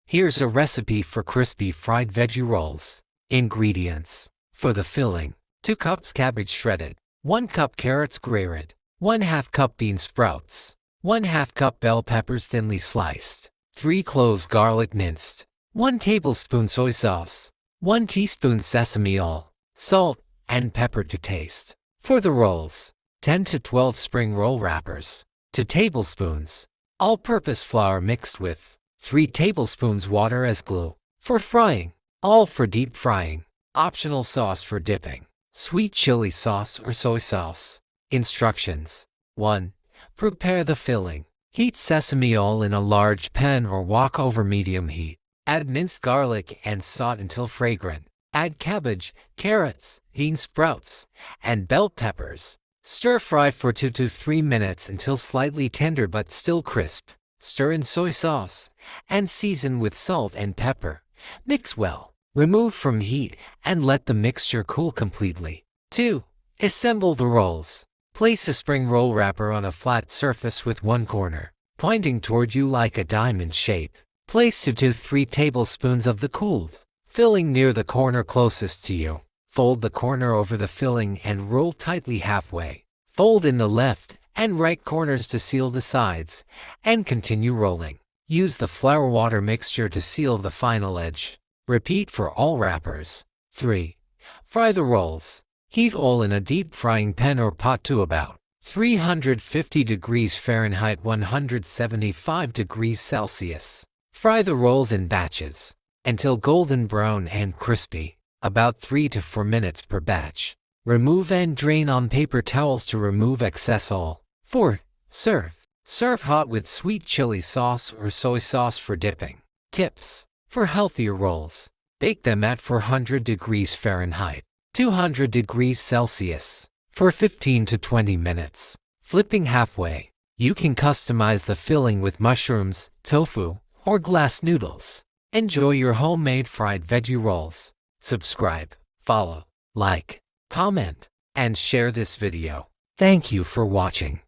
Here's a recipe for crispy fried veggie rolls. Ingredients. For the filling: 2 cups cabbage shredded, 1 cup carrots grated, 1/2 cup bean sprouts, 1/2 cup bell peppers thinly sliced, 3 cloves garlic minced, 1 tablespoon soy sauce, 1 teaspoon sesame oil, salt, and pepper to taste. For the rolls: 10 to 12 spring roll wrappers, 2 tablespoons all-purpose flour mixed with 3 tablespoons water as glue. For frying: all for deep frying. Optional sauce for dipping: sweet chili sauce or soy sauce. Instructions: 1. Prepare the filling. Heat sesame oil in a large pan or wok over medium heat. Add minced garlic and saute until fragrant. Add cabbage, carrots, bean sprouts, and bell peppers. Stir fry for 2 to 3 minutes until slightly tender but still crisp. Stir in soy sauce and season with salt and pepper. Mix well. Remove from heat and let the mixture cool completely. 2. Assemble the rolls. Place a spring roll wrapper on a flat surface with one corner pointing toward you like a diamond shape. Place 2 to 3 tablespoons of the cooled filling near the corner closest to you. Fold the corner over the filling and roll tightly halfway. Fold in the left and right corners to seal the sides, and continue rolling. Use the flour water mixture to seal the final edge. Repeat for all wrappers. 3. Fry the rolls. Heat oil in a deep frying pan or pot to about 350 degrees Fahrenheit 175 degrees Celsius. Fry the rolls in batches until golden brown and crispy, about 3 to 4 minutes per batch. Remove and drain on paper towels to remove excess oil. 4. Serve. Serve hot with sweet chili sauce or soy sauce for dipping. Tips. For healthier rolls: bake them at 400 degrees Fahrenheit, 200 degrees Celsius, for 15 to 20 minutes. Flipping halfway. You can customize the filling with mushrooms, tofu, or glass noodles. Enjoy your homemade fried veggie rolls. Subscribe, follow, like, comment, and share this video. Thank you for watching.